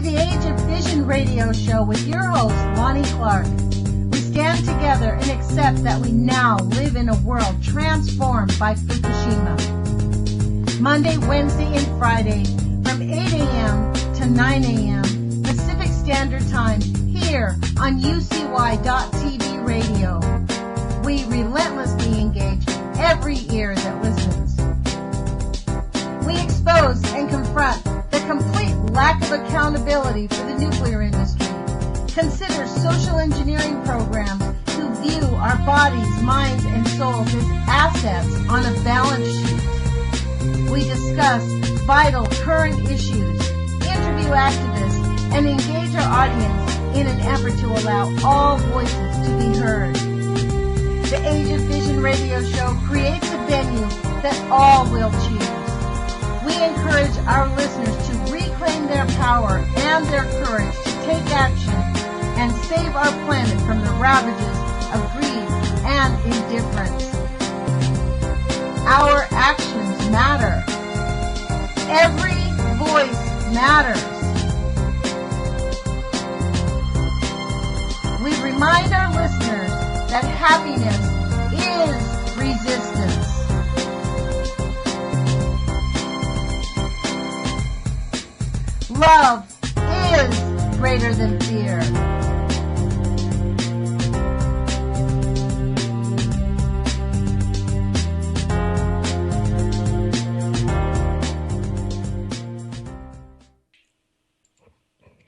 the Age of Fission radio show with your host, Lonnie Clark. We stand together and accept that we now live in a world transformed by Fukushima. Monday, Wednesday, and Friday from 8 a.m. to 9 a.m. Pacific Standard Time here on UCY.TV radio. We relentlessly engage every ear that listens. We expose and confront the complete lack of accountability for the nuclear industry. Consider social engineering programs who view our bodies, minds, and souls as assets on a balance sheet. We discuss vital current issues, interview activists, and engage our audience in an effort to allow all voices to be heard. The Age of Fission radio show creates a venue that all will choose. We encourage our listeners to reclaim their power and their courage to take action and save our planet from the ravages of greed and indifference. Our actions matter. Every voice matters. We remind our listeners that happiness is resistance. Love is greater than fear.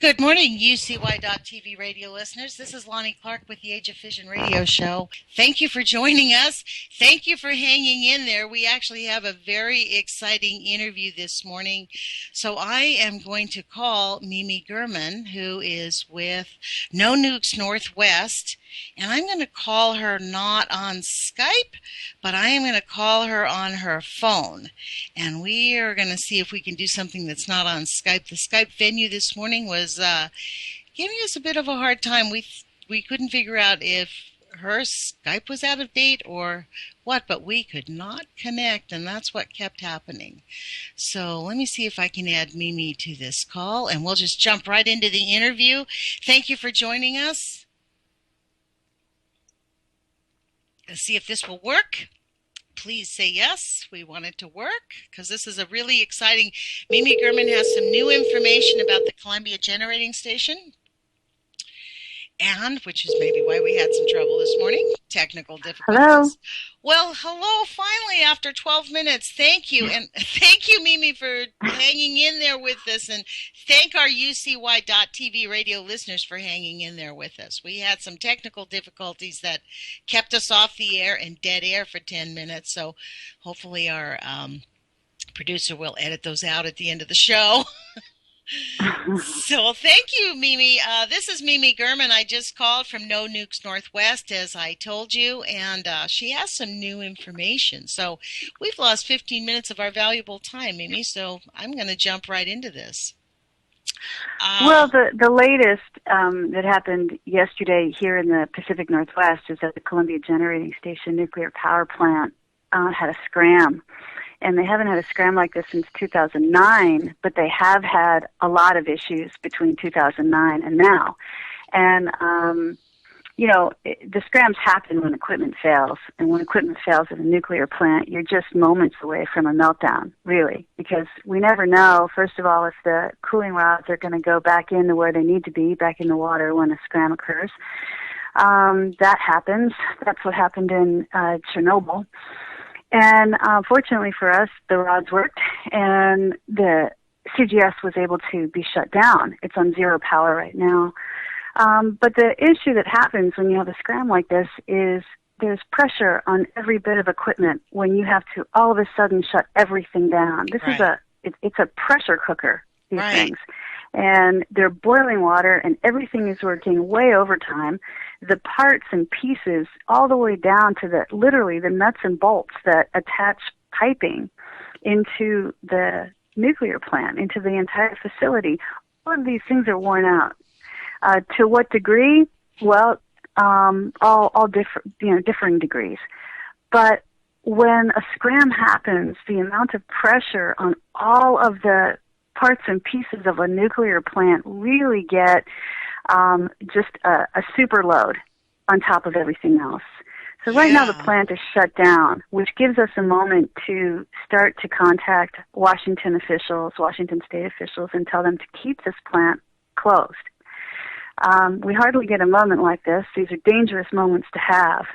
Good morning, UCY.TV radio listeners. This is Lonnie Clark with the Age of Fission radio show. Thank you for joining us. Thank you for hanging in there. We actually have a very exciting interview this morning. So I am going to call Mimi Gurman, who is with No Nukes Northwest, and I'm going to call her not on Skype, but I am going to call her on her phone. And we are going to see if we can do something that's not on Skype. The Skype venue this morning was giving us a bit of a hard time. We couldn't figure out if her Skype was out of date or what, but we could not connect, and that's what kept happening. So let me see if I can add Mimi to this call, and we'll just jump right into the interview. Thank you for joining us. Let's see if this will work. Please say yes. We want it to work because this is a really exciting. Mimi Gurman has some new information about the Columbia Generating Station, and which is maybe why we had some trouble this morning. Technical difficulties. Hello. Well, hello, finally, after 12 minutes. Thank you. And thank you, Mimi, for hanging in there with us. And thank our UCY.TV radio listeners for hanging in there with us. We had some technical difficulties that kept us off the air and dead air for 10 minutes. So hopefully our producer will edit those out at the end of the show. So thank you, Mimi. This is Mimi Gurman. I just called from No Nukes Northwest, as I told you, and she has some new information. So we've lost 15 minutes of our valuable time, Mimi, so I'm going to jump right into this. Well, the latest that happened yesterday here in the Pacific Northwest is that the Columbia Generating Station nuclear power plant had a scram. And they haven't had a scram like this since 2009, but they have had a lot of issues between 2009 and now. And, the scrams happen when equipment fails. And when equipment fails at a nuclear plant, you're just moments away from a meltdown, really, because we never know, first of all, if the cooling rods are going to go back into where they need to be, back in the water when a scram occurs. That happens. That's what happened in Chernobyl. And fortunately for us, the rods worked, and the CGS was able to be shut down. It's on zero power right now. But the issue that happens when you have a scram like this is there's pressure on every bit of equipment when you have to all of a sudden shut everything down. This Right. It's a pressure cooker, these Right. things. And they're boiling water, and everything is working way overtime. The parts and pieces, all the way down to literally the nuts and bolts that attach piping into the nuclear plant, into the entire facility. All of these things are worn out. To what degree? Well, all different, differing degrees. But when a scram happens, the amount of pressure on all of the parts and pieces of a nuclear plant really get just a super load on top of everything else. So right now the plant is shut down, which gives us a moment to start to contact Washington officials, Washington state officials, and tell them to keep this plant closed. We hardly get a moment like this. These are dangerous moments to have.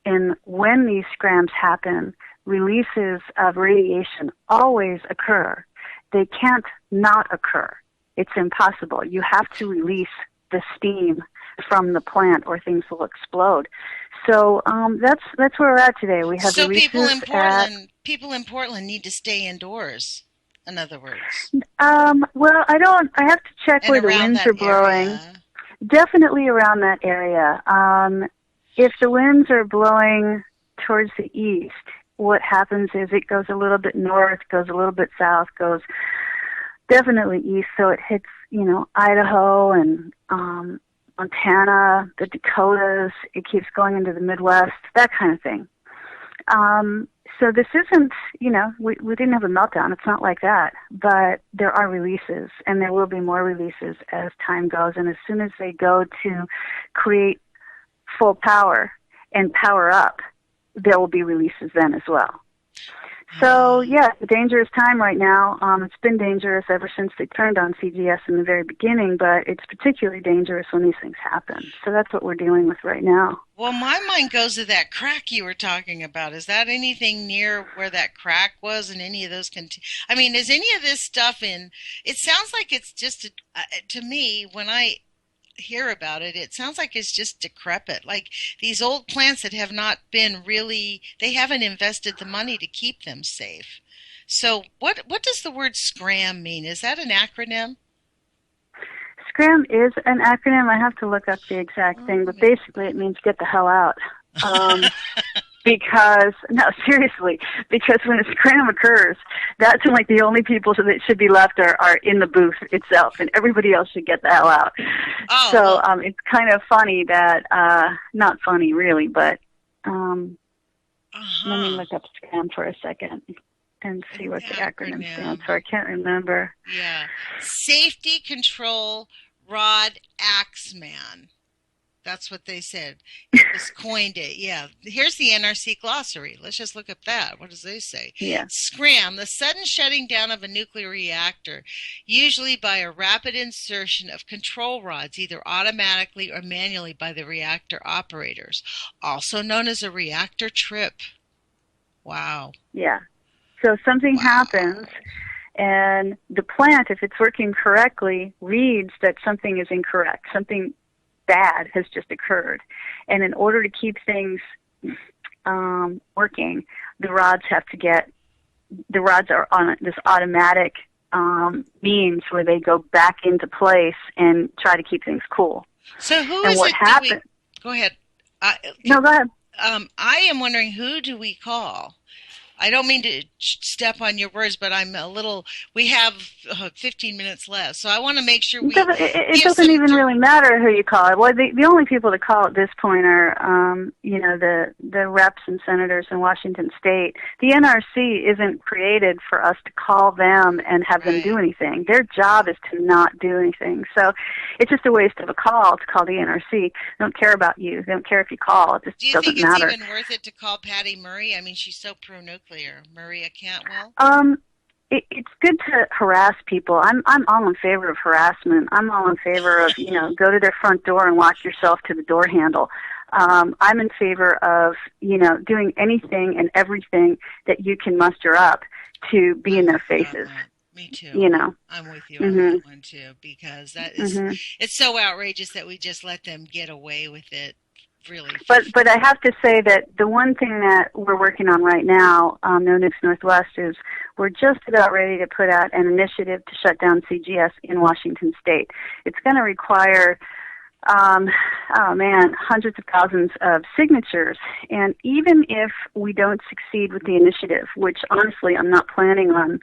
And when these scrams happen, releases of radiation always occur. They can't not occur. It's impossible. You have to release the steam from the plant or things will explode. So that's where we're at today. We have so releases people in Portland need to stay indoors, in other words. Well, I have to check And where the winds are blowing. Area. Definitely around that area. If the winds are blowing towards the east, what happens is it goes a little bit north, goes a little bit south, goes definitely east, so it hits, Idaho and Montana, the Dakotas. It keeps going into the Midwest, that kind of thing. So this isn't, we didn't have a meltdown. It's not like that. But there are releases, and there will be more releases as time goes. And as soon as they go to create full power and power up, there will be releases then as well. So, yeah, it's a dangerous time right now. It's been dangerous ever since they turned on CGS in the very beginning, but it's particularly dangerous when these things happen. So that's what we're dealing with right now. Well, my mind goes to that crack you were talking about. Is that anything near where that crack was in any of those? Is any of this stuff in? It sounds like it's just, to me, when I hear about it, it sounds like it's just decrepit. Like these old plants that have not been really, they haven't invested the money to keep them safe. So what does the word SCRAM mean? Is that an acronym? SCRAM is an acronym. I have to look up the exact thing, but basically it means get the hell out. Because when a scram occurs, that's when the only people that should be left are in the booth itself, and everybody else should get the hell out. Oh, so it's kind of funny that, not funny really, but let me look up scram for a second and see what the acronym stands for. I can't remember. Yeah. Safety Control Rod Axeman. That's what they said. It was coined it. Yeah. Here's the NRC glossary. Let's just look at that. What does they say? Yeah. SCRAM, the sudden shutting down of a nuclear reactor, usually by a rapid insertion of control rods, either automatically or manually by the reactor operators, also known as a reactor trip. Wow. Yeah. So something happens, and the plant, if it's working correctly, reads that something is incorrect. Something bad has just occurred, and in order to keep things working, the rods are on this automatic means where they go back into place and try to keep things cool. So who and is what it? happened? Go ahead. No, go ahead. I am wondering, who do we call? I don't mean to step on your words, but we have 15 minutes left, so I want to make sure it doesn't even really matter who you call it. Well, the only people to call at this point are, the reps and senators in Washington State. The NRC isn't created for us to call them and have them do anything. Their job is to not do anything. So it's just a waste of a call to call the NRC. They don't care about you. They don't care if you call. It just doesn't matter. Do you think it's even worth it to call Patty Murray? I mean, she's so pro-nuclear. Maria Cantwell? It's good to harass people. I'm all in favor of harassment. I'm all in favor of, go to their front door and lock yourself to the door handle. I'm in favor of, doing anything and everything that you can muster up to be in their faces. Me too. I'm with you on that one too, because that is, it's so outrageous that we just let them get away with it. Really. But I have to say that the one thing that we're working on right now, No Nukes Northwest, is we're just about ready to put out an initiative to shut down CGS in Washington State. It's going to require, hundreds of thousands of signatures. And even if we don't succeed with the initiative, which honestly I'm not planning on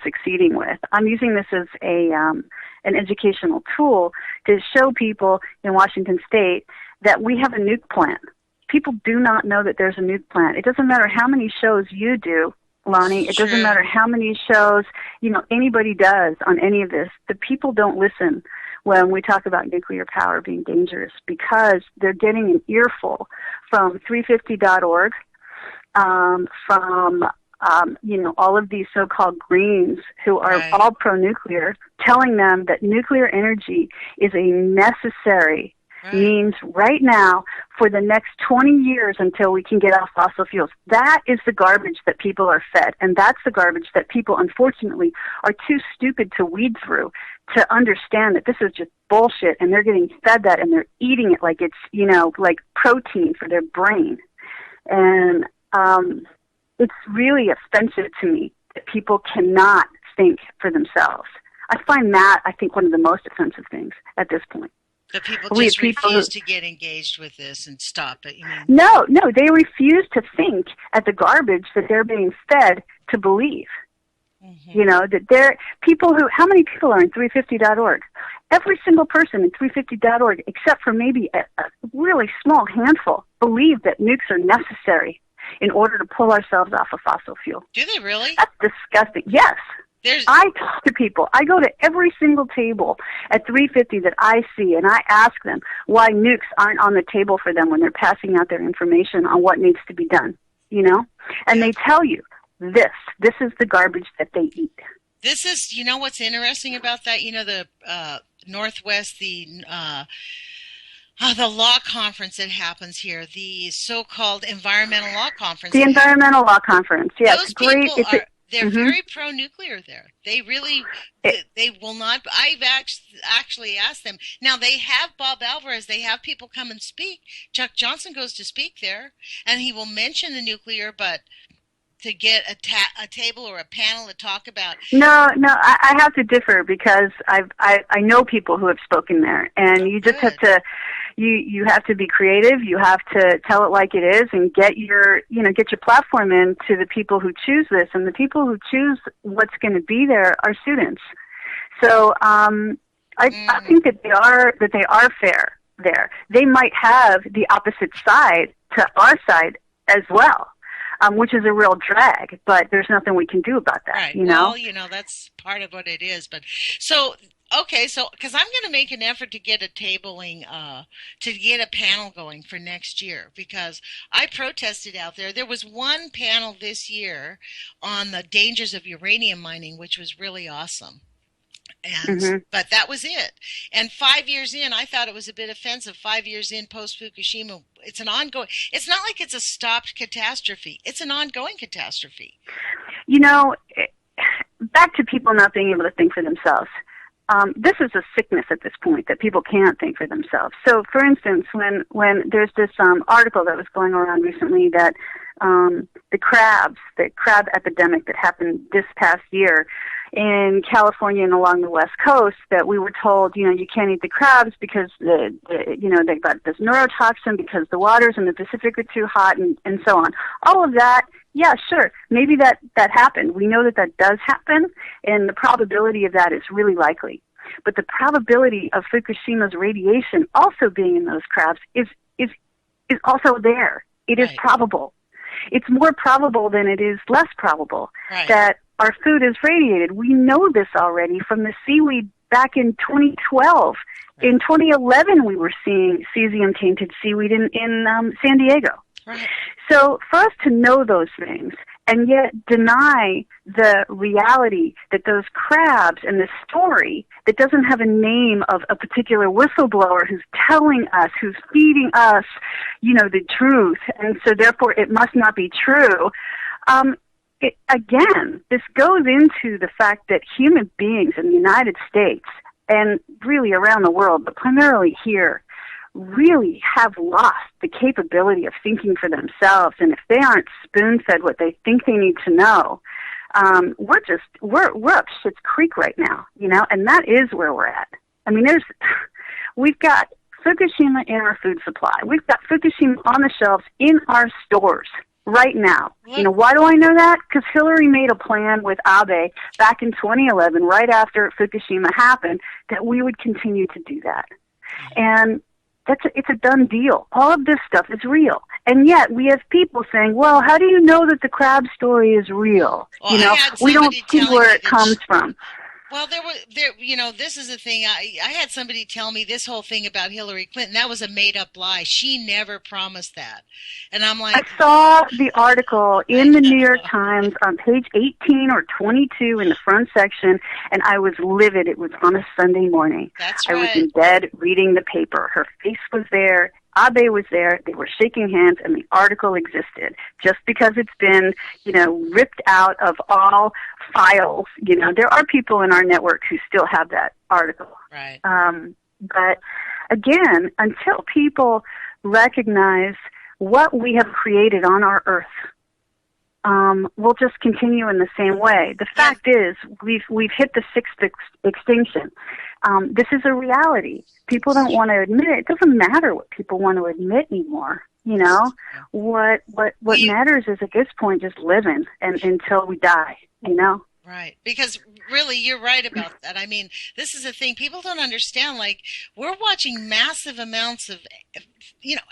succeeding with, I'm using this as an educational tool to show people in Washington State that we have a nuke plant. People do not know that there's a nuke plant. It doesn't matter how many shows you do Lonnie. It doesn't matter how many shows, anybody does on any of this. The people don't listen when we talk about nuclear power being dangerous because they're getting an earful from 350.org, from all of these so-called Greens who are all pro-nuclear, telling them that nuclear energy is a necessary means right now for the next 20 years until we can get off fossil fuels. That is the garbage that people are fed, and that's the garbage that people, unfortunately, are too stupid to weed through to understand that this is just bullshit, and they're getting fed that, and they're eating it like it's, like protein for their brain. And it's really offensive to me that people cannot think for themselves. I find that, I think, one of the most offensive things at this point. That people just refuse to get engaged with this and stop it, you mean? No, they refuse to think at the garbage that they're being fed to believe. Mm-hmm. That they're people who, how many people are in 350.org? Every single person in 350.org, except for maybe a really small handful, believe that nukes are necessary in order to pull ourselves off of fossil fuel. Do they really? That's disgusting. Yes. I talk to people. I go to every single table at 350 that I see, and I ask them why nukes aren't on the table for them when they're passing out their information on what needs to be done, And they tell you this is the garbage that they eat. This is, what's interesting about that? The Northwest, the law conference that happens here, the so-called environmental law conference. The environmental law conference, yes. Those people they're very pro-nuclear there. They really, they will not. I've actually asked them. Now, they have Bob Alvarez. They have people come and speak. Chuck Johnson goes to speak there, and he will mention the nuclear, but to get a table or a panel to talk about. No, I have to differ because I know people who have spoken there, and you just have to. You have to be creative. You have to tell it like it is, and get your platform in to the people who choose this, and the people who choose what's going to be there are students. So I think that they are fair there. They might have the opposite side to our side as well, which is a real drag. But there's nothing we can do about that. Right. Well, that's part of what it is. But so. Okay, so because I'm going to make an effort to get a tabling, to get a panel going for next year because I protested out there. There was one panel this year on the dangers of uranium mining, which was really awesome. And but that was it. And 5 years in, I thought it was a bit offensive. 5 years in, post Fukushima, it's an ongoing. It's not like it's a stopped catastrophe. It's an ongoing catastrophe. Back to people not being able to think for themselves. This is a sickness at this point that people can't think for themselves. So, for instance, when there's this article that was going around recently that the crab epidemic that happened this past year in California and along the West Coast, that we were told, you can't eat the crabs because they've got this neurotoxin because the waters in the Pacific are too hot and so on. All of that. Yeah, sure. Maybe that happened. We know that does happen, and the probability of that is really likely. But the probability of Fukushima's radiation also being in those crabs is also there. It is probable. It's more probable than it is less probable that our food is radiated. We know this already from the seaweed back in 2012. In 2011, we were seeing cesium-tainted seaweed in San Diego. Right. So for us to know those things and yet deny the reality that those crabs and the story that doesn't have a name of a particular whistleblower who's telling us, who's feeding us, the truth, and so therefore it must not be true. Again, this goes into the fact that human beings in the United States and really around the world, but primarily here, really have lost the capability of thinking for themselves. And if they aren't spoon-fed what they think they need to know, we're up Schitt's Creek right now, and that is where we're at. I mean, we've got Fukushima in our food supply. We've got Fukushima on the shelves in our stores right now. Why do I know that? Because Hillary made a plan with Abe back in 2011, right after Fukushima happened, that we would continue to do that. And It's a done deal. All of this stuff is real. And yet we have people saying, well, how do you know that the crab story is real? Well, we don't see where it comes from. Well, this is the thing. I had somebody tell me this whole thing about Hillary Clinton. That was a made-up lie. She never promised that. And I'm like... I saw the article in the New York Times on page 18 or 22 in the front section, and I was livid. It was on a Sunday morning. That's right. I was in bed reading the paper. Her face was there. Abe was there, they were shaking hands, and the article existed. Just because it's been, ripped out of all files, there are people in our network who still have that article. Right. But again, until people recognize what we have created on our earth, we'll just continue in the same way. The fact is, we've hit the sixth extinction. This is a reality. People don't want to admit it. It doesn't matter what people want to admit anymore. What matters is at this point just living until we die. Right. Because really, you're right about that. I mean, this is a thing people don't understand. Like, we're watching massive amounts of,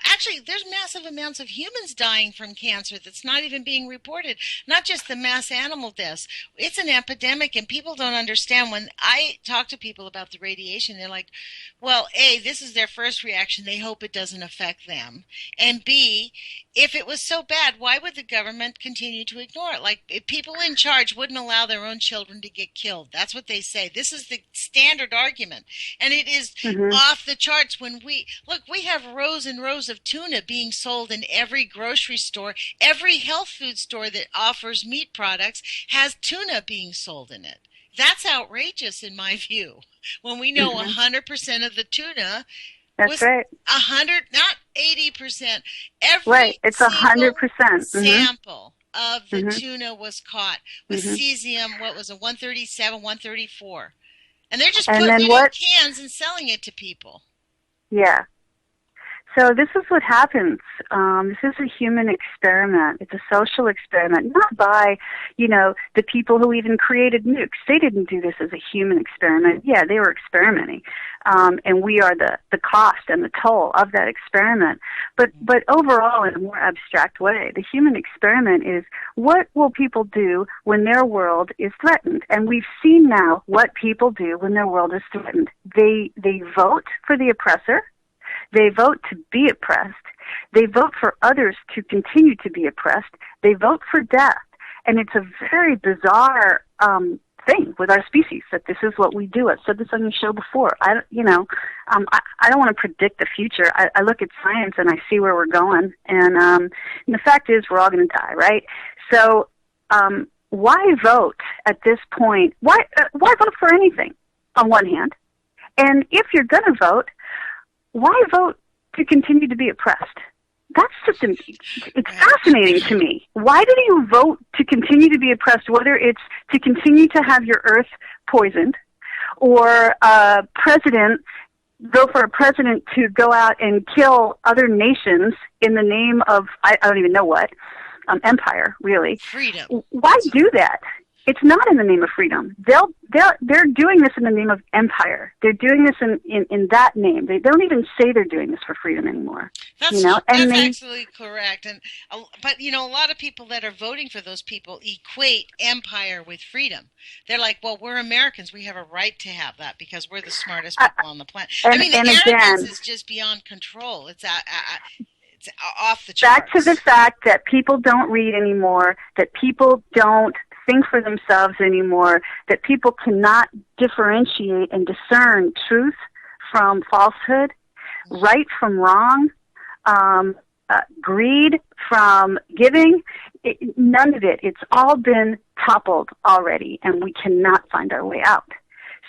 actually, there's massive amounts of humans dying from cancer that's not even being reported. Not just the mass animal deaths. It's an epidemic, and people don't understand. When I talk to people about the radiation, they're like, well, A, this is their first reaction. They hope it doesn't affect them. And B, if it was so bad, why would the government continue to ignore it? Like, if people in charge wouldn't allow their own children to get killed. That's what they say. This is the standard argument. And it is off the charts when we have rows and rows of tuna being sold in every grocery store. Every health food store that offers meat products has tuna being sold in it. That's outrageous in my view. When we know 100% of the tuna was right. 100, not 80%. It's 100%. Sample of the tuna was caught with cesium, 137, 134. And they're just putting it in cans and selling it to people. Yeah. So this is what happens. This is a human experiment. It's a social experiment, not by, the people who even created nukes. They didn't do this as a human experiment. Yeah, they were experimenting. And we are the cost and the toll of that experiment. But overall, in a more abstract way, the human experiment is, what will people do when their world is threatened? And we've seen now what people do when their world is threatened. They vote for the oppressor. They vote to be oppressed. They vote for others to continue to be oppressed. They vote for death. And it's a very bizarre thing with our species that this is what we do. I've said this on your show before. I don't want to predict the future. I look at science and I see where we're going. And the fact is, we're all going to die, right? So why vote at this point? Why vote for anything on one hand? And if you're going to vote, why vote to continue to be oppressed? That's just, it's fascinating to me. Why do you vote to continue to be oppressed, whether it's to continue to have your earth poisoned or vote for a president to go out and kill other nations in the name of, I don't even know what, empire, really. Freedom. Why do that? It's not in the name of freedom. They're doing this in the name of empire. They're doing this in that name. They don't even say they're doing this for freedom anymore. That's absolutely correct. But a lot of people that are voting for those people equate empire with freedom. They're like, well, we're Americans. We have a right to have that because we're the smartest people on the planet. The arrogance is just beyond control. It's off the charts. Back to the fact that people don't read anymore, that people don't think for themselves anymore, that people cannot differentiate and discern truth from falsehood, right from wrong, greed from giving. None of it. It's all been toppled already, and we cannot find our way out.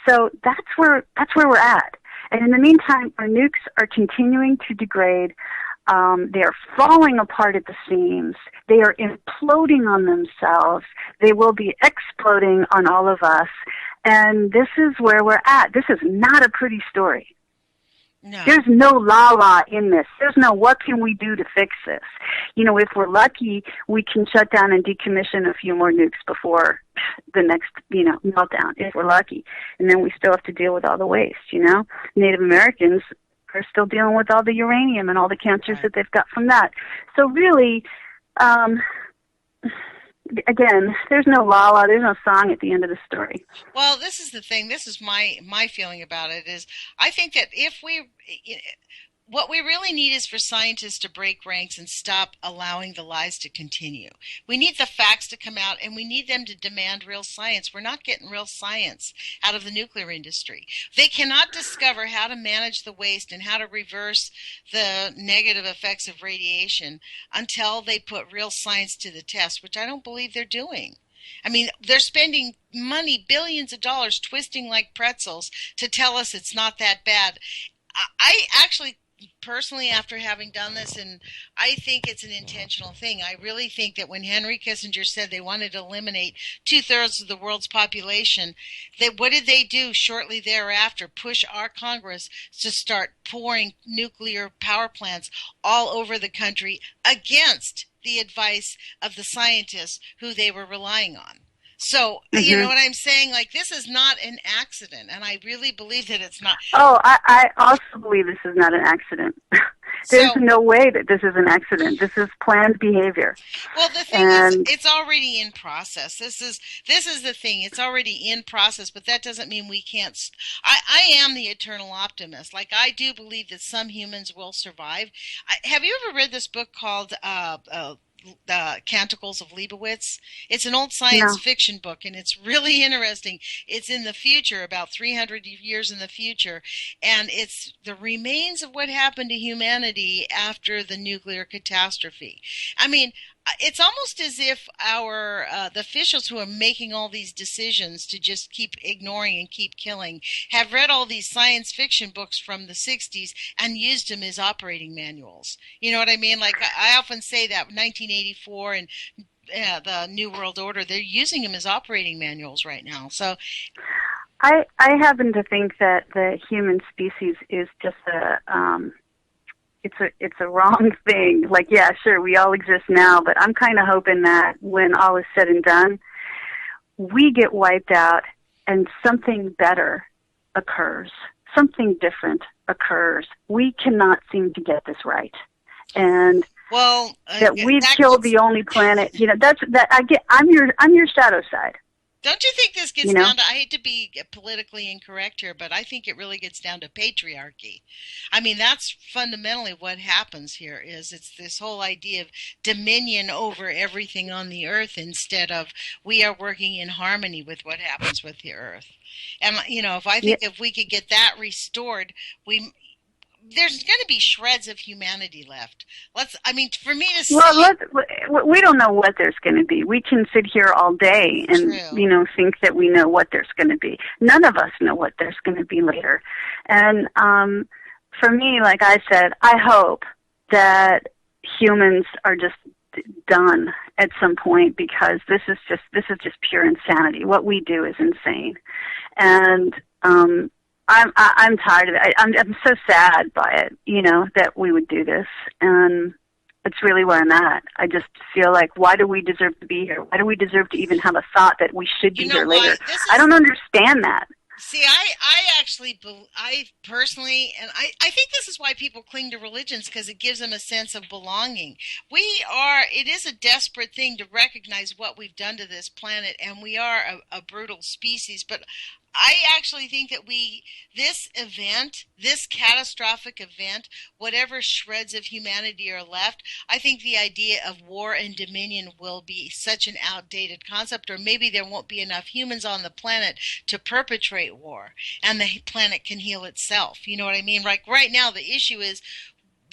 So that's where we're at. And in the meantime, our nukes are continuing to degrade. They are falling apart at the seams. They are imploding on themselves. They will be exploding on all of us. And this is where we're at. This is not a pretty story. No. There's no la-la in this. There's no what can we do to fix this. If we're lucky, we can shut down and decommission a few more nukes before the next, meltdown, if we're lucky. And then we still have to deal with all the waste, Native Americans are still dealing with all the uranium and all the cancers that they've got from that. So really, again, there's no la-la, there's no song at the end of the story. Well, this is the thing. This is my feeling about it is I think that what we really need is for scientists to break ranks and stop allowing the lies to continue. We need the facts to come out, and we need them to demand real science. We're not getting real science out of the nuclear industry. They cannot discover how to manage the waste and how to reverse the negative effects of radiation until they put real science to the test, which I don't believe they're doing. I mean, they're spending money, billions of dollars, twisting like pretzels to tell us it's not that bad. I actually, personally, after having done this, and I think it's an intentional thing. I really think that when Henry Kissinger said they wanted to eliminate 2/3 of the world's population, what did they do shortly thereafter? Push our Congress to start pouring nuclear power plants all over the country against the advice of the scientists who they were relying on. So, you know what I'm saying? Like, this is not an accident, and I really believe that it's not. Oh, I also believe this is not an accident. There's no way that this is an accident. This is planned behavior. Well, the thing is, it's already in process. This is the thing. It's already in process, but that doesn't mean we can't. I am the eternal optimist. Like, I do believe that some humans will survive. Have you ever read this book called the Canticles of Leibowitz? It's an old science fiction book, and it's really interesting. It's in the future, about 300 years in the future, and it's the remains of what happened to humanity after the nuclear catastrophe. I mean, it's almost as if the officials who are making all these decisions to just keep ignoring and keep killing have read all these science fiction books from the 60s and used them as operating manuals. You know what I mean? Like, I often say that 1984 and the New World Order, they're using them as operating manuals right now. So I happen to think that the human species is just it's a wrong thing. Like, yeah, sure, we all exist now, but I'm kind of hoping that when all is said and done, we get wiped out and something better occurs. Something different occurs. We cannot seem to get this right. And that we've killed the only planet, I'm your shadow side. Don't you think this gets down to, I hate to be politically incorrect here, but I think it really gets down to patriarchy. I mean, that's fundamentally what happens here is it's this whole idea of dominion over everything on the earth instead of we are working in harmony with what happens with the earth. And, if we could get that restored, there's going to be shreds of humanity left. For me to see... Well, we don't know what there's going to be. We can sit here all day and, think that we know what there's going to be. None of us know what there's going to be later. And for me, like I said, I hope that humans are just done at some point because this is just pure insanity. What we do is insane. And I'm tired of it. I'm so sad by it, that we would do this. And it's really where I'm at. I just feel like, why do we deserve to be here? Why do we deserve to even have a thought that we should be here later? I don't understand that. See, I personally, and I think this is why people cling to religions, because it gives them a sense of belonging. It is a desperate thing to recognize what we've done to this planet, and we are a brutal species, but I actually think that this catastrophic event, whatever shreds of humanity are left, I think the idea of war and dominion will be such an outdated concept, or maybe there won't be enough humans on the planet to perpetrate war, and the planet can heal itself. You know what I mean? Like right now, the issue is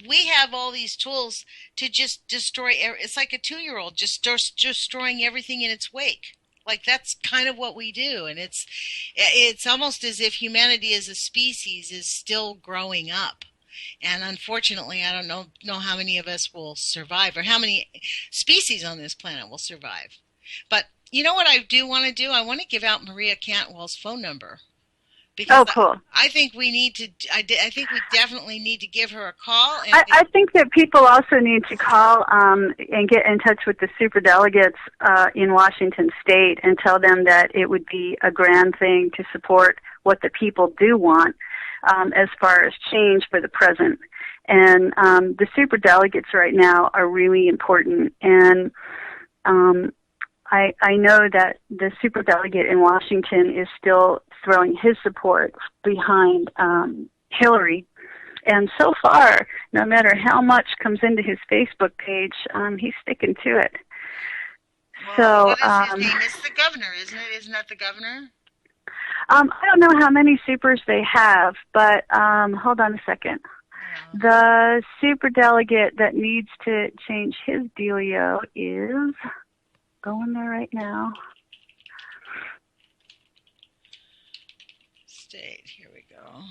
we have all these tools to just destroy. It's like a 2-year-old just destroying everything in its wake. Like, that's kind of what we do, and it's almost as if humanity as a species is still growing up. And unfortunately, I don't know how many of us will survive, or how many species on this planet will survive. But you know what I do want to do? I want to give out Maria Cantwell's phone number. Because cool. I think we need to. I think we definitely need to give her a call. And I think that people also need to call and get in touch with the superdelegates in Washington State and tell them that it would be a grand thing to support what the people do want, as far as change for the present. And the superdelegates right now are really important. And I know that the superdelegate in Washington is still throwing his support behind Hillary. And so far, no matter how much comes into his Facebook page, he's sticking to it. So, what is his name? It's the governor, isn't it? Isn't that the governor? I don't know how many supers they have, but hold on a second. Yeah. The superdelegate that needs to change his dealio is going there right now. State, here we go.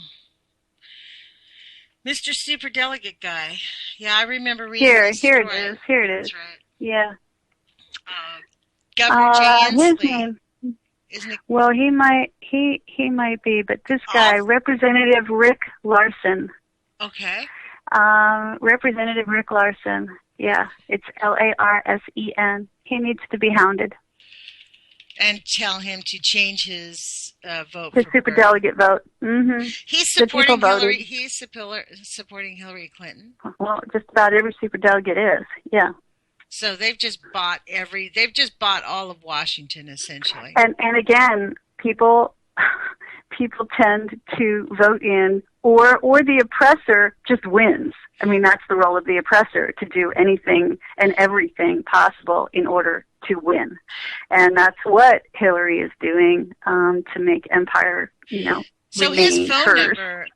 Mr. Superdelegate guy. Yeah, I remember reading this Here story. it is. Here it is. That's right. Yeah. Governor Jay his Inslee. name. Isn't it? Well, he might be, but this guy, Representative Rick Larson. Okay. Representative Rick Larson. Yeah, it's Larsen. He needs to be hounded. And tell him to change his vote. His superdelegate vote. Mm-hmm. He's supporting Hillary. He's supporting Hillary Clinton. Well, just about every superdelegate is. Yeah. So they've just bought all of Washington essentially. And again, people tend to vote in, or the oppressor just wins. I mean, that's the role of the oppressor, to do anything and everything possible in order to win. And that's what Hillary is doing to make empire, So his remain phone hers. number,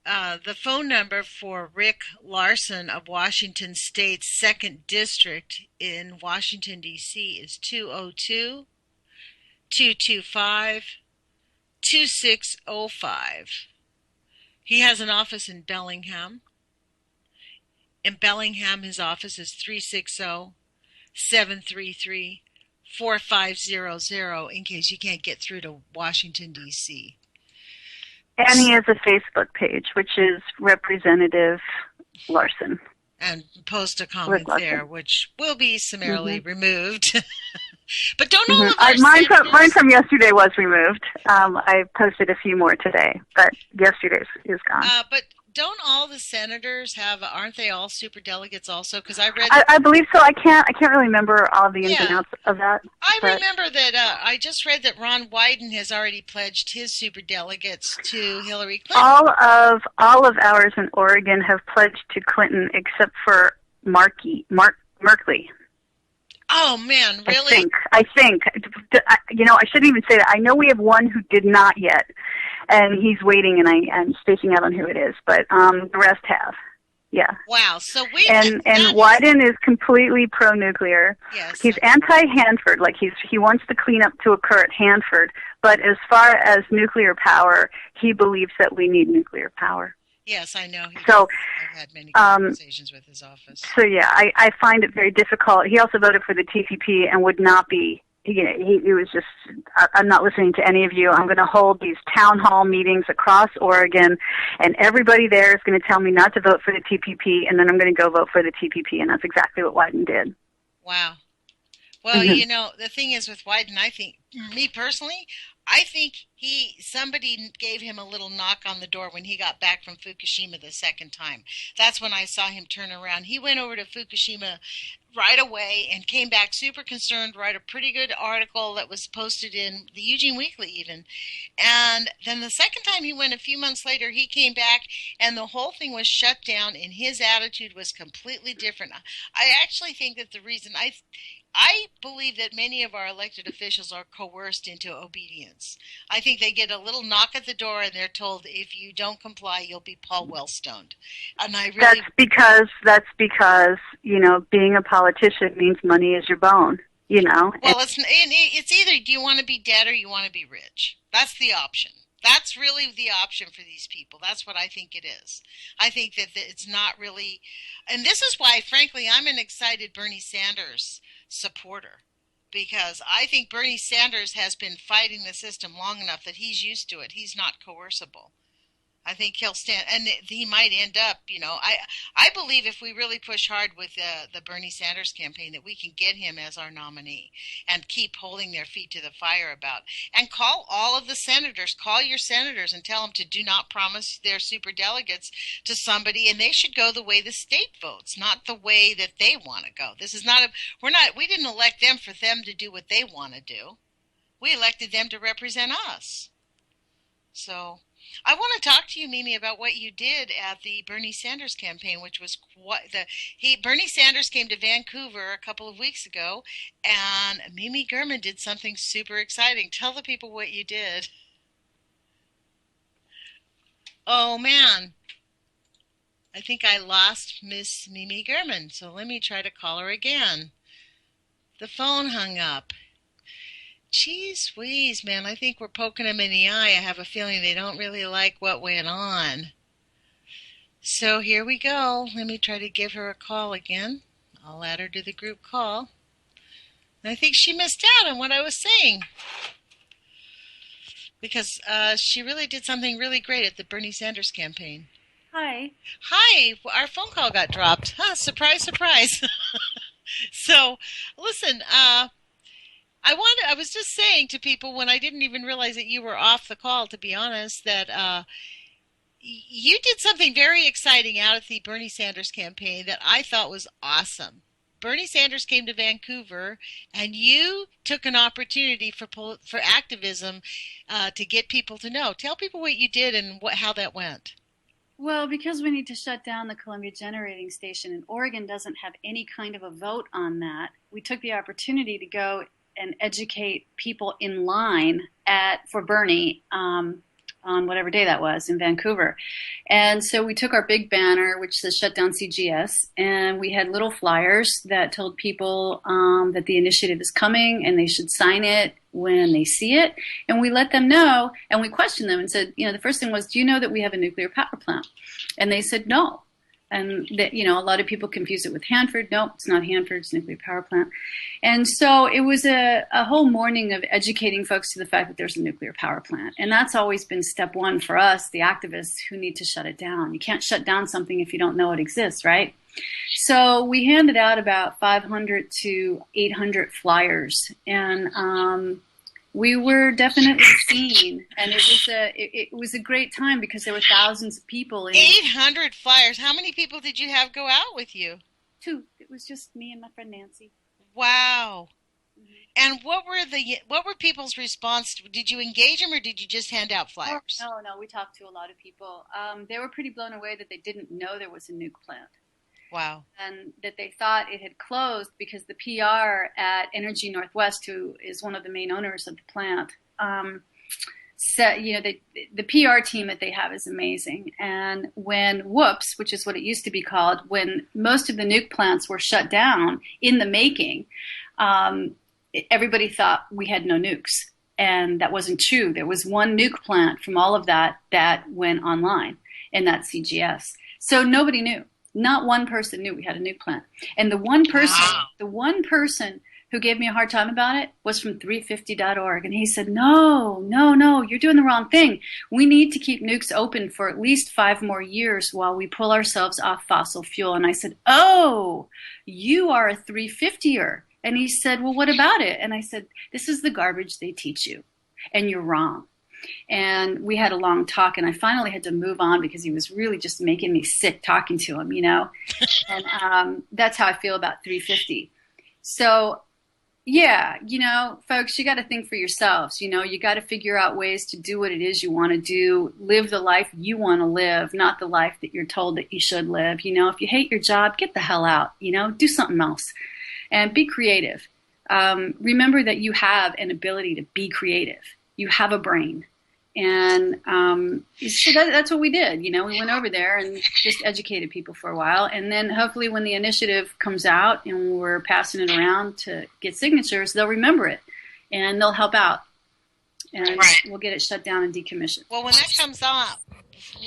the phone number for Rick Larson of Washington State's 2nd District in Washington, D.C. is 202-225-2605. He has an office in Bellingham. In Bellingham, his office is 360-733-4500 in case you can't get through to Washington, D.C. And he has a Facebook page, which is Representative Larson. And post a comment there, which will be summarily removed. But don't all of our mine from yesterday was removed. I posted a few more today, but yesterday's is gone. But don't all the senators aren't they all superdelegates also? Because I read. I believe so. I can't really remember all the ins and outs of that. I remember that I just read that Ron Wyden has already pledged his superdelegates to Hillary Clinton. All of ours in Oregon have pledged to Clinton, except for Merkley. Oh man, really? I think. I shouldn't even say that. I know we have one who did not yet, and he's waiting, and I'm spacing out on who it is, but the rest have. Yeah. Wow. So and Wyden is completely pro-nuclear. Yes. He's anti-Hanford, like he wants the cleanup to occur at Hanford, but as far as nuclear power, he believes that we need nuclear power. Yes, I know. I've had many conversations with his office. So yeah, I find it very difficult. He also voted for the TPP and would not be. He was just. I'm not listening to any of you. I'm going to hold these town hall meetings across Oregon, and everybody there is going to tell me not to vote for the TPP, and then I'm going to go vote for the TPP, and that's exactly what Wyden did. Wow. Well, the thing is with Wyden, I think, me personally, I think somebody gave him a little knock on the door when he got back from Fukushima the second time. That's when I saw him turn around. He went over to Fukushima right away and came back super concerned, wrote a pretty good article that was posted in the Eugene Weekly even. And then the second time he went, a few months later, he came back and the whole thing was shut down and his attitude was completely different. I actually think that the reason I believe that many of our elected officials are coerced into obedience. I think they get a little knock at the door and they're told, if you don't comply, you'll be Paul Wellstoned. And I really that's because being a politician means money is your bone. Well, it's either do you want to be dead or you want to be rich. That's the option. That's really the option for these people. That's what I think it is. I think that it's not really, and this is why, frankly, I'm an excited Bernie Sanders supporter, because I think Bernie Sanders has been fighting the system long enough that he's used to it. He's not coercible. I think he'll stand, and he might end up. I believe if we really push hard with the Bernie Sanders campaign, that we can get him as our nominee, and keep holding their feet to the fire about. And call all of the senators. Call your senators and tell them to do not promise their super delegates to somebody, and they should go the way the state votes, not the way that they want to go. This is not we didn't elect them for them to do what they want to do. We elected them to represent us. So. I want to talk to you, Mimi, about what you did at the Bernie Sanders campaign, which was Bernie Sanders came to Vancouver a couple of weeks ago, and Mimi Gurman did something super exciting. Tell the people what you did. Oh, man. I think I lost Miss Mimi Gurman, so let me try to call her again. The phone hung up. Jeez Louise, man, I think we're poking them in the eye. I have a feeling they don't really like what went on. So here we go. Let me try to give her a call again. I'll add her to the group call. And I think she missed out on what I was saying. Because she really did something really great at the Bernie Sanders campaign. Hi. Hi. Our phone call got dropped. Huh, surprise, surprise. So, listen, I was just saying to people when I didn't even realize that you were off the call, to be honest, that you did something very exciting out at the Bernie Sanders campaign that I thought was awesome. Bernie Sanders came to Vancouver, and you took an opportunity for activism to get people to know. Tell people what you did and how that went. Well, because we need to shut down the Columbia Generating Station, and Oregon doesn't have any kind of a vote on that, we took the opportunity to go and educate people in line for Bernie on whatever day that was in Vancouver. And so we took our big banner, which says Shut Down CGS, and we had little flyers that told people that the initiative is coming and they should sign it when they see it. And we let them know, and we questioned them and said, the first thing was, do you know that we have a nuclear power plant? And they said no. And that, a lot of people confuse it with Hanford. Nope, it's not Hanford, it's a nuclear power plant. And so it was a whole morning of educating folks to the fact that there's a nuclear power plant. And that's always been step one for us, the activists who need to shut it down. You can't shut down something if you don't know it exists, right? So we handed out about 500 to 800 flyers, and we were definitely seen, and it was a great time because there were thousands of people. 800 flyers. How many people did you have go out with you? 2. It was just me and my friend Nancy. Wow. Mm-hmm. And what were people's response? Did you engage them, or did you just hand out flyers? No. We talked to a lot of people. They were pretty blown away that they didn't know there was a nuke plant. Wow. And that they thought it had closed because the PR at Energy Northwest, who is one of the main owners of the plant, said, the PR team that they have is amazing. And when Whoops, which is what it used to be called, when most of the nuke plants were shut down in the making, everybody thought we had no nukes. And that wasn't true. There was one nuke plant from all of that went online, and that's CGS. So nobody knew. Not one person knew we had a nuke plant. And the one person who gave me a hard time about it was from 350.org. And he said, no, you're doing the wrong thing. We need to keep nukes open for at least 5 more years while we pull ourselves off fossil fuel. And I said, oh, you are a 350er. And he said, well, what about it? And I said, this is the garbage they teach you, and you're wrong. And we had a long talk, and I finally had to move on because he was really just making me sick talking to him, And that's how I feel about 350. So, yeah, folks, you got to think for yourselves. You got to figure out ways to do what it is you want to do, live the life you want to live, not the life that you're told that you should live. If you hate your job, get the hell out, do something else, and be creative. Remember that you have an ability to be creative. You have a brain. And so that's what we did. We went over there and just educated people for a while. And then hopefully when the initiative comes out and we're passing it around to get signatures, they'll remember it and they'll help out. And we'll get it shut down and decommissioned. Well, when that comes up,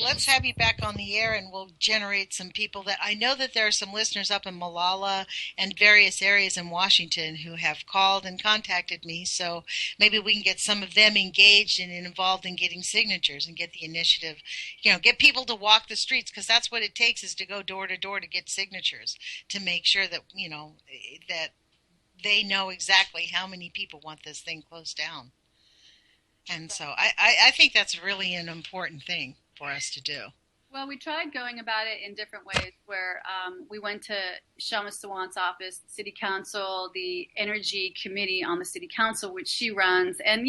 let's have you back on the air, and we'll generate some people that I know that there are some listeners up in Malala and various areas in Washington who have called and contacted me. So maybe we can get some of them engaged and involved in getting signatures and get the initiative, get people to walk the streets, because that's what it takes, is to go door to door to get signatures to make sure that, that they know exactly how many people want this thing closed down. And so I think that's really an important thing for us to do. Well, we tried going about it in different ways, where we went to Shama Sawant's office, the city council, the energy committee on the city council, which she runs. And,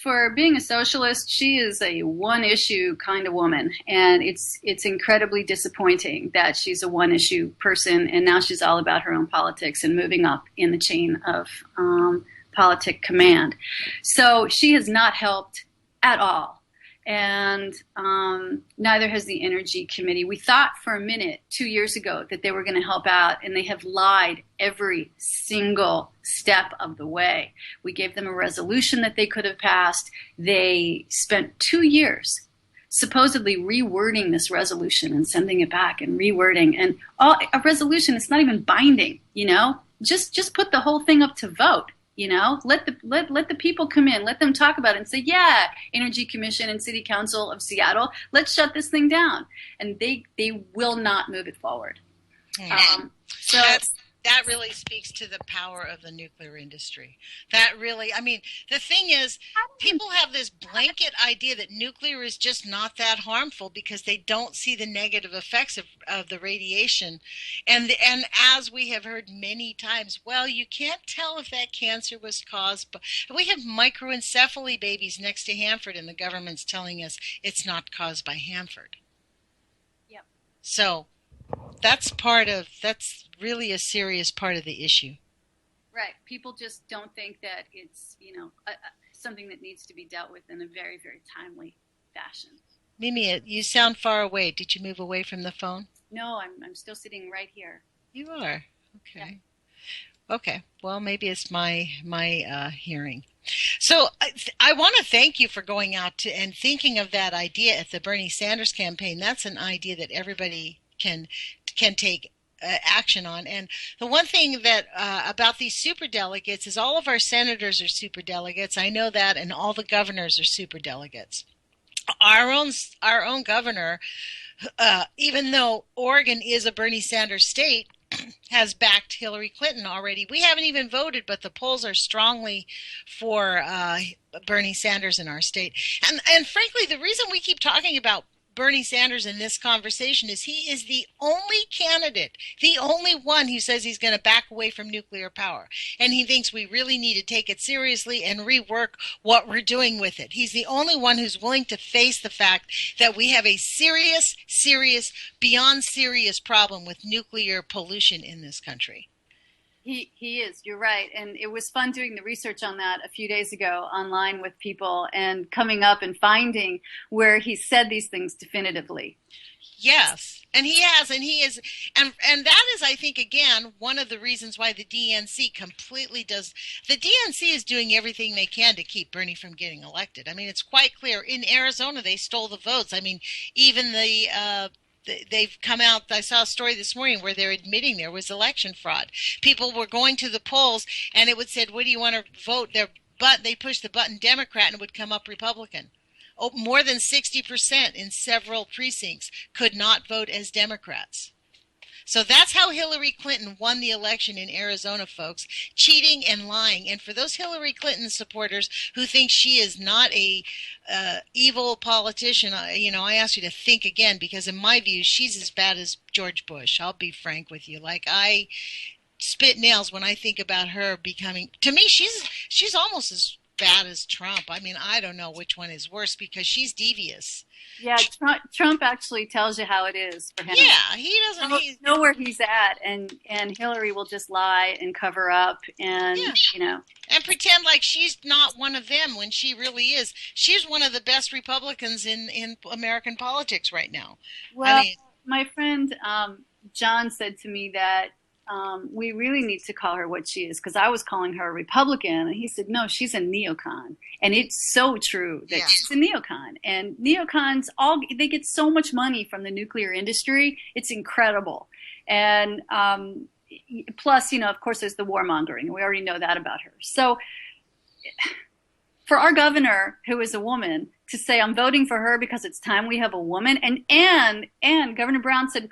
for being a socialist, she is a one-issue kind of woman. And it's incredibly disappointing that she's a one-issue person, and now she's all about her own politics and moving up in the chain of politic command. So she has not helped at all. And neither has the Energy Committee. We thought for a minute 2 years ago that they were going to help out, and they have lied every single step of the way. We gave them a resolution that they could have passed. They spent 2 years supposedly rewording this resolution and sending it back and rewording. And a resolution, it's not even binding, Just put the whole thing up to vote. Let the people come in, let them talk about it and say, yeah, Energy Commission and City Council of Seattle, let's shut this thing down. And they will not move it forward. So that really speaks to the power of the nuclear industry. That really, the thing is, people have this blanket idea that nuclear is just not that harmful because they don't see the negative effects of the radiation. And as we have heard many times, well, you can't tell if that cancer was caused by, we have microencephaly babies next to Hanford, and the government's telling us it's not caused by Hanford. Yep. So that's really a serious part of the issue. Right. People just don't think that it's, something that needs to be dealt with in a very, very timely fashion. Mimi, you sound far away. Did you move away from the phone? No, I'm still sitting right here. You are? Okay. Yeah. Okay. Well, maybe it's my hearing. So I want to thank you for going out and thinking of that idea at the Bernie Sanders campaign. That's an idea that everybody can take action on. And the one thing that about these superdelegates is all of our senators are superdelegates. I know that, and all the governors are superdelegates. Our own governor, even though Oregon is a Bernie Sanders state, has backed Hillary Clinton already. We haven't even voted, but the polls are strongly for Bernie Sanders in our state. And frankly, the reason we keep talking about Bernie Sanders in this conversation is he is the only candidate, the only one who says he's going to back away from nuclear power. And he thinks we really need to take it seriously and rework what we're doing with it. He's the only one who's willing to face the fact that we have a serious, beyond serious problem with nuclear pollution in this country. He is. You're right. And it was fun doing the research on that a few days ago online with people and coming up and finding where he said these things definitively. Yes. And he has, and he is, and that is, I think, again, one of the reasons why the DNC completely does. The DNC is doing everything they can to keep Bernie from getting elected. It's quite clear. In Arizona, they stole the votes. Even they've come out. I saw a story this morning where they're admitting there was election fraud. People were going to the polls, and it would say, "What do you want to vote?" They pushed the button Democrat, and it would come up Republican. More than 60% in several precincts could not vote as Democrats. So that's how Hillary Clinton won the election in Arizona, folks. Cheating and lying. And for those Hillary Clinton supporters who think she is not a evil politician, I ask you to think again, because in my view, she's as bad as George Bush. I'll be frank with you. I spit nails when I think about her becoming, to me, she's almost as bad as Trump. I don't know which one is worse, because she's devious. Yeah, Trump actually tells you how it is for him. Yeah, he doesn't know where he's at, and Hillary will just lie and cover up and and pretend like she's not one of them when she really is. She's one of the best Republicans in American politics right now. Well, my friend John said to me that we really need to call her what she is, because I was calling her a Republican, and he said, no, she's a neocon. And it's so true that she's a neocon. And neocons, they get so much money from the nuclear industry. It's incredible. And plus, of course, there's the warmongering. We already know that about her. So for our governor, who is a woman, to say I'm voting for her because it's time we have a woman, and Governor Brown said,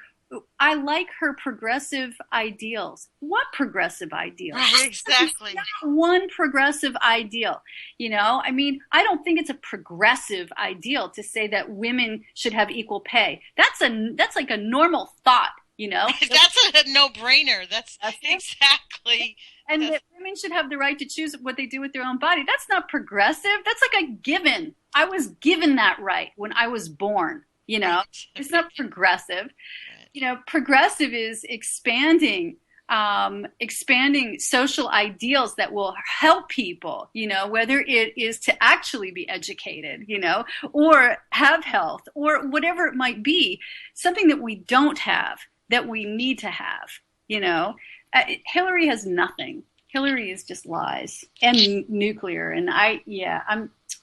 I like her progressive ideals. What progressive ideals? Right, exactly. Not one progressive ideal. I don't think it's a progressive ideal to say that women should have equal pay. That's like a normal thought, That's a no-brainer. That's exactly. And that women should have the right to choose what they do with their own body. That's not progressive. That's like a given. I was given that right when I was born, It's not progressive. Progressive is expanding social ideals that will help people, whether it is to actually be educated, or have health, or whatever it might be, something that we don't have, that we need to have, Hillary has nothing. Hillary is just lies and nuclear. And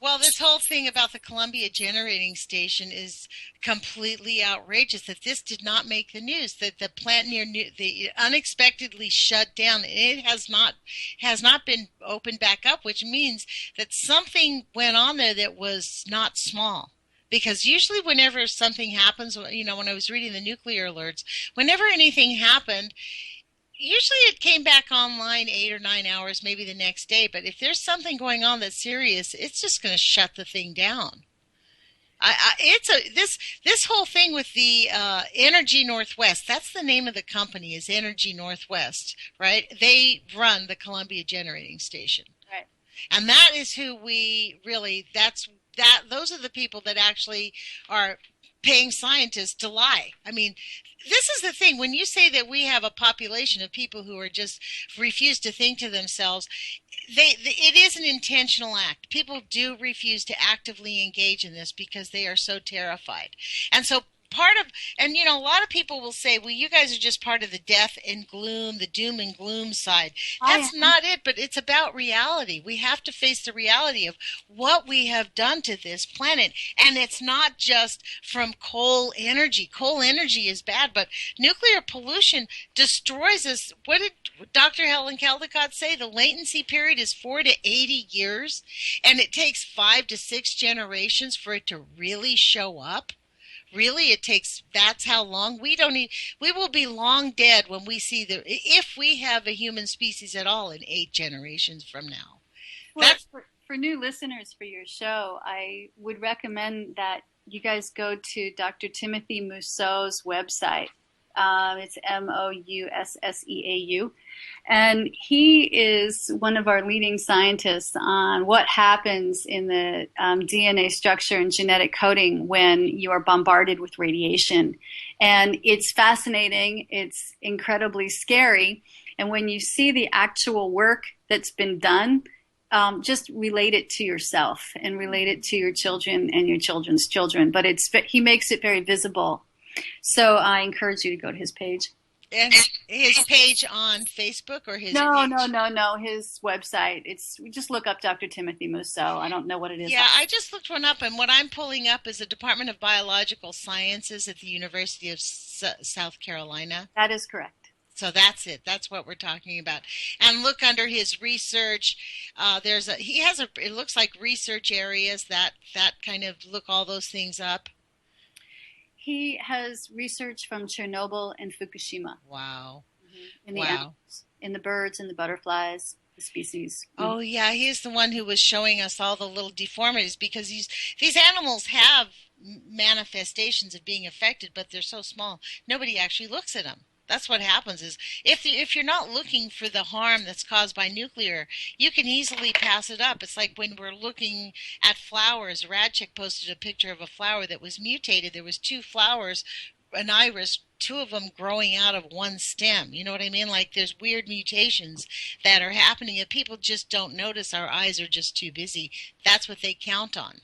Well, this whole thing about the Columbia generating station is completely outrageous, that this did not make the news, that the plant the unexpectedly shut down. It has not been opened back up, which means that something went on there that was not small. Because usually whenever something happens, when I was reading the nuclear alerts, whenever anything happened, usually it came back online 8 or 9 hours, maybe the next day. But if there's something going on that's serious, it's just going to shut the thing down. This whole thing with the Energy Northwest. That's the name of the company, is Energy Northwest, right? They run the Columbia generating station, right? And that is who we really. Those are the people that actually are paying scientists to lie. I mean, this is the thing. When you say that we have a population of people who are just refuse to think to themselves, it is an intentional act. People do refuse to actively engage in this because they are so terrified. And so a lot of people will say, well, you guys are just part of the death and gloom, the doom and gloom side. That's not it, but it's about reality. We have to face the reality of what we have done to this planet. And it's not just from coal energy. Coal energy is bad, but nuclear pollution destroys us. What did Dr. Helen Caldicott say? The latency period is 4 to 80 years, and it takes 5 to 6 generations for it to really show up. Really, that's how long. We will be long dead when we see if we have a human species at all in 8 generations from now. Well, for new listeners for your show, I would recommend that you guys go to Dr. Timothy Mousseau's website. It's Mousseau. And he is one of our leading scientists on what happens in the DNA structure and genetic coding when you are bombarded with radiation. And it's fascinating. It's incredibly scary. And when you see the actual work that's been done, just relate it to yourself and relate it to your children and your children's children. But he makes it very visible. So I encourage you to go to his page. And his page on Facebook or his No, page? his website. Just look up Dr. Timothy Mousseau. I don't know what it is. Yeah, I just looked one up, and what I'm pulling up is the Department of Biological Sciences at the University of South Carolina. That is correct. So that's it. That's what we're talking about. And look under his research. It looks like research areas that kind of look all those things up. He has research from Chernobyl and Fukushima. Wow. Mm-hmm. In the animals, in the birds and the butterflies, the species. Oh, yeah. He's the one who was showing us all the little deformities, because these animals have manifestations of being affected, but they're so small. Nobody actually looks at them. That's what happens is if you're not looking for the harm that's caused by nuclear, you can easily pass it up. It's like when we're looking at flowers. Radchick posted a picture of a flower that was mutated. There was 2 flowers, an iris, 2 of them growing out of one stem. You know what I mean? Like there's weird mutations that are happening and people just don't notice. Our eyes are just too busy. That's what they count on.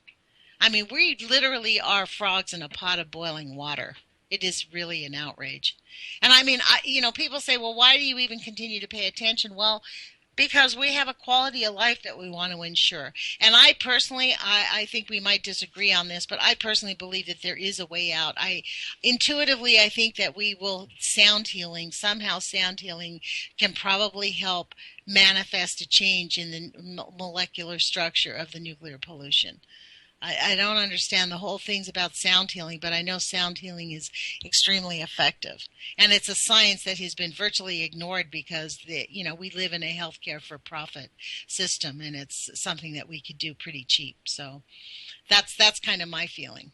I mean, we literally are frogs in a pot of boiling water. It is really an outrage. And I mean, people say, well, why do you even continue to pay attention? Well, because we have a quality of life that we want to ensure. And I personally, I think we might disagree on this, but I personally believe that there is a way out. Intuitively, I think that somehow sound healing can probably help manifest a change in the molecular structure of the nuclear pollution. I don't understand the whole things about sound healing, but I know sound healing is extremely effective. And it's a science that has been virtually ignored because, we live in a healthcare for-profit system, and it's something that we could do pretty cheap. So that's kind of my feeling.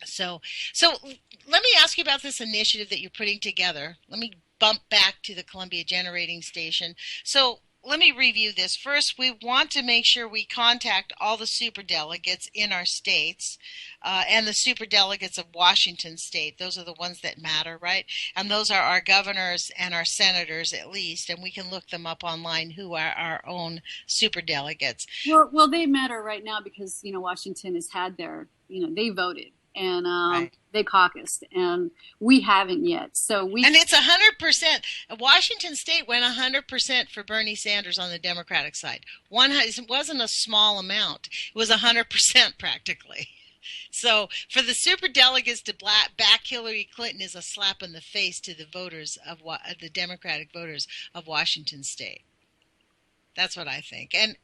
So let me ask you about this initiative that you're putting together. Let me bump back to the Columbia Generating Station. So let me review this. First, we want to make sure we contact all the superdelegates in our states and the superdelegates of Washington State. Those are the ones that matter, right? And those are our governors and our senators at least, and we can look them up online who are our own superdelegates. Well, they matter right now because, Washington has had their, they voted. And right. They caucused, and we haven't yet. And it's 100%. Washington State went 100% for Bernie Sanders on the Democratic side. It wasn't a small amount. It was 100% practically. So for the superdelegates to back Hillary Clinton is a slap in the face to the voters of the Democratic voters of Washington State. That's what I think. And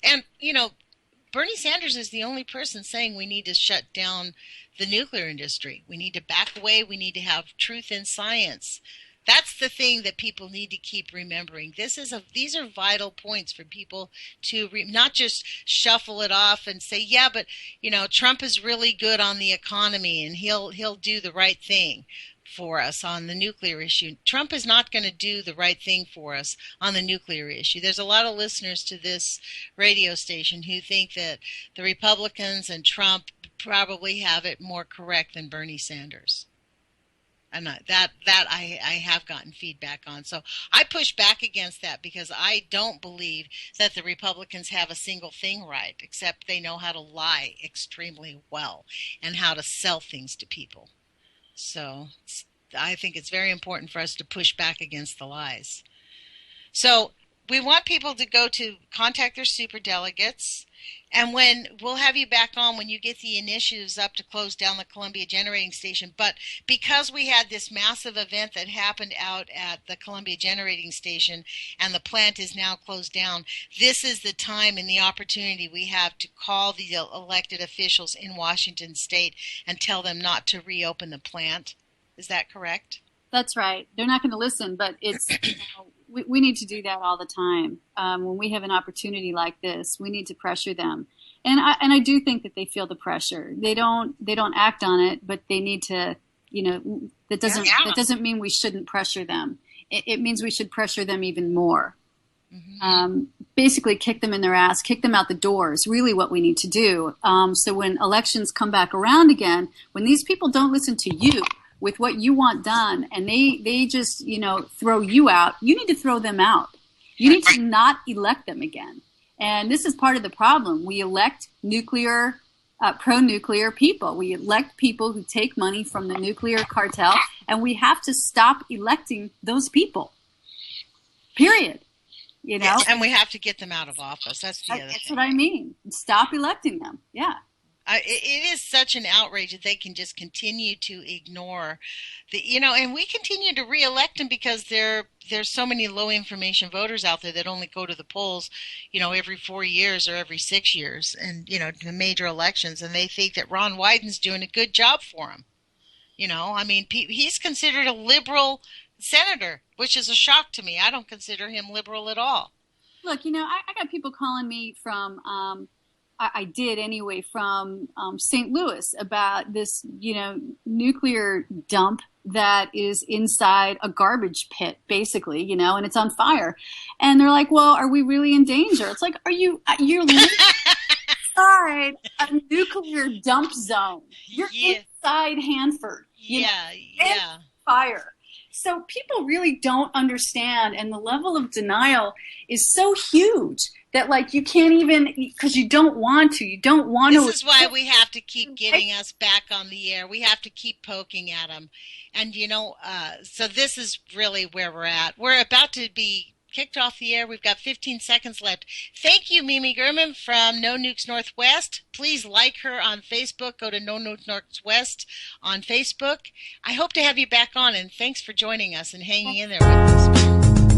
Bernie Sanders is the only person saying we need to shut down the nuclear industry. We need to back away. We need to have truth in science. That's the thing that people need to keep remembering. These are vital points for people to not just shuffle it off and say, yeah, but Trump is really good on the economy and he'll do the right thing for us on the nuclear issue. Trump is not going to do the right thing for us on the nuclear issue. There's a lot of listeners to this radio station who think that the Republicans and Trump probably have it more correct than Bernie Sanders. And that I have gotten feedback on. So I push back against that because I don't believe that the Republicans have a single thing right, except they know how to lie extremely well and how to sell things to people. So I think it's very important for us to push back against the lies. So we want people to go to contact their superdelegates, and we'll have you back on when you get the initiatives up to close down the Columbia Generating Station. But because we had this massive event that happened out at the Columbia Generating Station and the plant is now closed down, this is the time and the opportunity we have to call the elected officials in Washington State and tell them not to reopen the plant. Is that correct? That's right. They're not going to listen, but it's we need to do that all the time. When we have an opportunity like this, we need to pressure them, and I do think that they feel the pressure. They don't act on it, but they need to. That doesn't mean we shouldn't pressure them. It means we should pressure them even more. Mm-hmm. Basically, kick them in their ass, kick them out the door is really what we need to do. So when elections come back around again, when these people don't listen to you with what you want done, and they just, throw you out, you need to throw them out. You need to not elect them again. And this is part of the problem. We elect pro-nuclear people. We elect people who take money from the nuclear cartel, and we have to stop electing those people. Period. Yes, and we have to get them out of office. That's the other thing. That's what I mean. Stop electing them. Yeah. It is such an outrage that they can just continue to ignore and we continue to reelect them because there's so many low information voters out there that only go to the polls, every 4 years or every 6 years and, the major elections. And they think that Ron Wyden's doing a good job for them. He's considered a liberal senator, which is a shock to me. I don't consider him liberal at all. Look, I got people calling me from, I did anyway, from St. Louis about this, nuclear dump that is inside a garbage pit, basically, and it's on fire. And they're like, well, are we really in danger? It's like, you're living inside a nuclear dump zone. You're inside Hanford. Yeah. Fire. So people really don't understand, and the level of denial is so huge that, like, you can't even, because you don't want to. You don't want to. This is why we have to keep getting us back on the air. We have to keep poking at them. And, so this is really where we're at. We're about to be kicked off the air. We've got 15 seconds left. Thank you, Mimi Gurman from No Nukes Northwest. Please like her on Facebook. Go to No Nukes Northwest on Facebook. I hope to have you back on, and thanks for joining us and hanging in there with us.